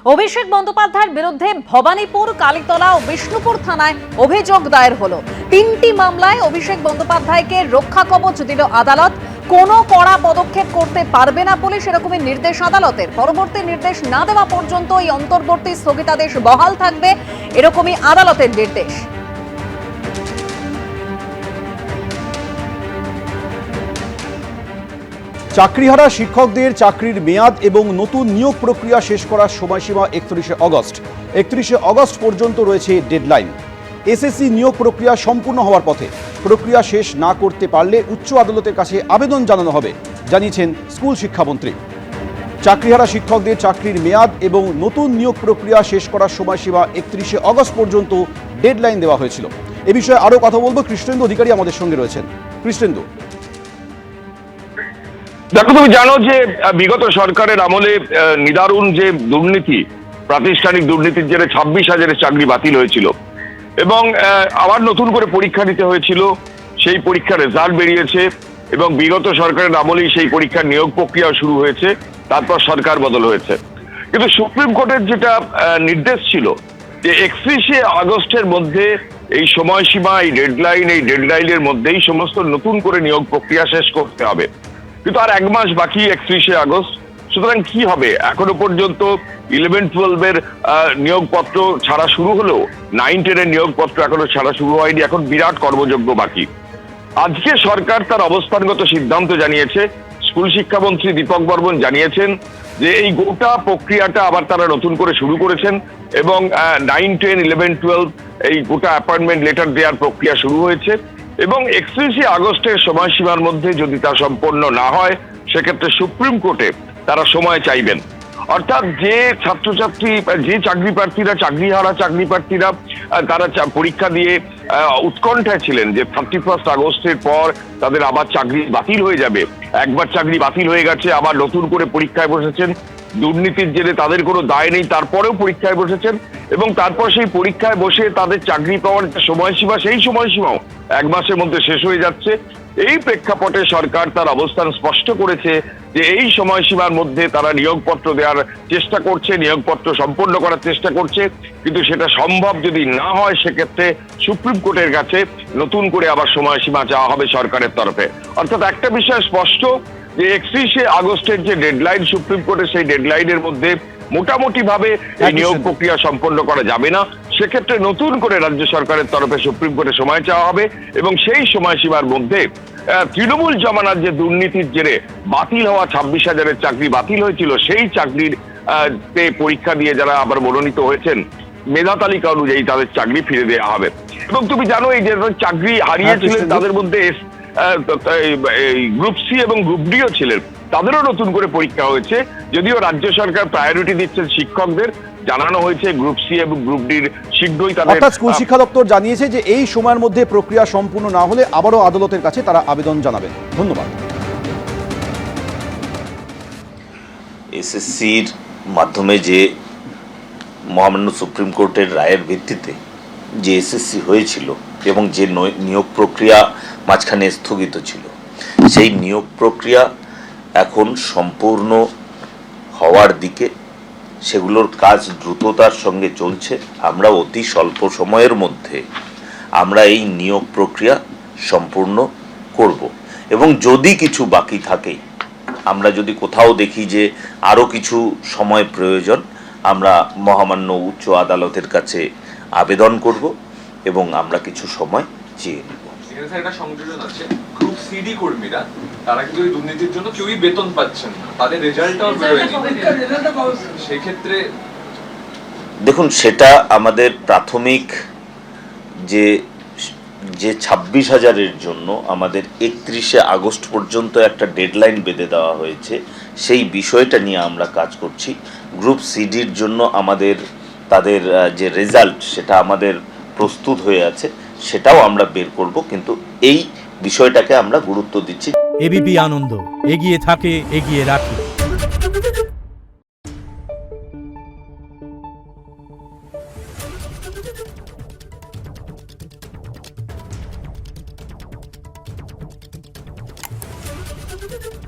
অভিষেক বন্দ্যোপাধ্যায়ের বিরুদ্ধে ভবানীপুর, কালীতলা ও বিষ্ণুপুর থানায় অভিযোগ দায়ের হলো। 3টি মামলায় অভিষেক বন্দ্যোপাধ্যায়কে রক্ষা কবচ দিল আদালত। কোনো কড়া পদক্ষেপ করতে পারবে না পুলিশ, এরকমই নির্দেশ আদালতের। পরবর্তী নির্দেশ না দেওয়া পর্যন্ত এই অন্তর্বর্তী স্থগিতাদেশ বহাল থাকবে, এরকমই আদালতের নির্দেশ। চাকরিহারা শিক্ষকদের চাকরির মেয়াদ এবং নতুন নিয়োগ প্রক্রিয়া শেষ করার সময়সীমা 31শে অগস্ট। 31শে অগস্ট পর্যন্ত রয়েছে ডেডলাইন। এসএসসি নিয়োগ প্রক্রিয়া সম্পূর্ণ হওয়ার পথে। প্রক্রিয়া শেষ না করতে পারলে উচ্চ আদালতের কাছে আবেদন জানানো হবে, জানিয়েছেন স্কুল শিক্ষামন্ত্রী। চাকরিহারা শিক্ষকদের চাকরির মেয়াদ এবং নতুন নিয়োগ প্রক্রিয়া শেষ করার সময়সীমা 31শে অগস্ট পর্যন্ত ডেডলাইন দেওয়া হয়েছিল। এ বিষয়ে আরও কথা বলবো, কৃষ্ণেন্দু অধিকারী আমাদের সঙ্গে রয়েছেন। কৃষ্ণেন্দু, দেখো, তুমি জানো যে বিগত সরকারের আমলে নিদারুণ যে দুর্নীতি, প্রাতিষ্ঠানিক দুর্নীতির জেরে 26,000 চাকরি বাতিল হয়েছিল এবং আবার নতুন করে পরীক্ষা দিতে হয়েছিল। সেই পরীক্ষার রেজাল্ট বেরিয়েছে এবং বিগত সরকারের আমলেই সেই পরীক্ষার নিয়োগ প্রক্রিয়া শুরু হয়েছে। তারপর সরকার বদল হয়েছে, কিন্তু সুপ্রিম কোর্টের যেটা নির্দেশ ছিল যে 31শে আগস্টের মধ্যে এই সময়সীমা, এই ডেডলাইনের মধ্যেই সমস্ত নতুন করে নিয়োগ প্রক্রিয়া শেষ করতে হবে। কিন্তু আর 1 মাস বাকি 31শে আগস্ট। সুতরাং কি হবে? এখনো পর্যন্ত 11-12 নিয়োগপত্র ছাড়া শুরু হলেও 9-10 নিয়োগপত্র এখনো ছাড়া শুরু হয়নি। এখন বিরাট কর্মযজ্ঞ বাকি। আজকে সরকার তার অবস্থানগত সিদ্ধান্ত জানিয়েছে। স্কুল শিক্ষামন্ত্রী দীপক বর্মন জানিয়েছেন যে এই গোটা প্রক্রিয়াটা আবার তারা নতুন করে শুরু করেছেন এবং 9, 10, 11, 12 এই গোটা অ্যাপয়েন্টমেন্ট লেটার দেওয়ার প্রক্রিয়া শুরু হয়েছে এবং 31শে আগস্টের সময়সীমার মধ্যে যদি তা সম্পন্ন না হয় সেক্ষেত্রে সুপ্রিম কোর্টে তারা সময় চাইবেন। অর্থাৎ যে ছাত্রছাত্রী, যে চাকরি প্রার্থীরা, চাকরিহারা চাকরি প্রার্থীরা তারা পরীক্ষা দিয়ে উৎকণ্ঠায় ছিলেন যে 31 আগস্টের পর তাদের আবার চাকরি বাতিল হয়ে যাবে। একবার চাকরি বাতিল হয়ে গেছে, আবার নতুন করে পরীক্ষায় বসেছেন। দুর্নীতির জেরে তাদের কোনো দায় নেই, তারপরেও পরীক্ষায় বসেছেন এবং তারপর সেই পরীক্ষায় বসে তাদের চাকরি পাওয়ার সময়সীমা, সেই সময়সীমাও 1 মাসের মধ্যে শেষ হয়ে যাচ্ছে। এই প্রেক্ষাপটে সরকার তার অবস্থান স্পষ্ট করেছে যে এই সময়সীমার মধ্যে তারা নিয়োগপত্র দেওয়ার চেষ্টা করছে, নিয়োগপত্র সম্পন্ন করার চেষ্টা করছে। কিন্তু সেটা সম্ভব যদি না হয় সেক্ষেত্রে সুপ্রিম কোর্টের কাছে নতুন করে আবার সময়সীমা চাওয়া হবে সরকারের তরফে। অর্থাৎ একটা বিষয় স্পষ্ট যে 31শে আগস্টের যে ডেডলাইন সুপ্রিম কোর্টের, সেই ডেডলাইনের মধ্যে মোটামুটি ভাবে এই নিয়োগ প্রক্রিয়া সম্পন্ন করা যাবে না। সেক্ষেত্রে নতুন করে রাজ্য সরকারের তরফে সুপ্রিম কোর্টে সময় চাওয়া হবে এবং সেই সময়সীমার মধ্যে তৃণমূল জমানার যে দুর্নীতির জেরে বাতিল হওয়া 26,000 চাকরি বাতিল হয়েছিল, সেই চাকরির পরীক্ষা দিয়ে যারা আবার মনোনীত হয়েছেন মেধা তালিকা অনুযায়ী তাদের চাকরি ফিরে দেওয়া হবে। এবং তুমি জানো এই যে চাকরি হারিয়েছিলেন তাদের মধ্যে গ্রুপ সি এবং গ্রুপ ডিও ছিলেন, তাদেরও নতুন করে পরীক্ষা হয়েছে। যদিও রাজ্য সরকার প্রায়োরিটি দিচ্ছেন শিক্ষকদের, জানানো হয়েছে গ্রুপ সি এবং গ্রুপ ডির শীঘ্রই তাদের। অর্থাৎ স্কুল শিক্ষা দপ্তর জানিয়েছে যে এই সময়ের মধ্যে প্রক্রিয়া সম্পূর্ণ না হলে আবারও আদালতের কাছে তারা আবেদন জানাবেন। ধন্যবাদ। এসএসসির মাধ্যমে যে মহামান্য সুপ্রিম কোর্টের রায়ের ভিত্তিতে যে এসএসসি হয়েছিল এবং যে নিয়োগ প্রক্রিয়া মাঝখানে স্থগিত ছিল, সেই নিয়োগ প্রক্রিয়া এখন সম্পূর্ণ হওয়ার দিকে। সেগুলোর কাজ দ্রুততার সঙ্গে চলছে। আমরা অতি স্বল্প সময়ের মধ্যে আমরা এই নিয়োগ প্রক্রিয়া সম্পূর্ণ করব এবং যদি কিছু বাকি থাকে, আমরা যদি কোথাও দেখি যে আরও কিছু সময় প্রয়োজন, আমরা মহামান্য উচ্চ আদালতের কাছে আবেদন করব এবং আমরা কিছু সময় চেয়ে নেব। এখানে একটা সংযোজন আছে, গ্রুপ সিডি কর্মীরা তারা কিন্তু এই দুর্নীতির জন্য কেউই বেতন পাচ্ছেন না, তাদের রেজাল্টটাও বেরোয়নি। সেই ক্ষেত্রে দেখুন, সেটা আমাদের প্রাথমিক যে 26,000-এর জন্য আমাদের 31শে আগস্ট পর্যন্ত একটা ডেডলাইন বেঁধে দেওয়া হয়েছে, সেই বিষয়টা নিয়ে আমরা কাজ করছি। গ্রুপ সিডির জন্য আমাদের তাদের যে রেজাল্ট সেটা আমাদের প্রস্তুত হয়ে আছে, সেটাও আমরা বের করব, কিন্তু এই বিষয়টাকে আমরা গুরুত্ব দিচ্ছি। এবিপি আনন্দ, এগিয়ে থাকে, এগিয়ে রাখে। Thank you.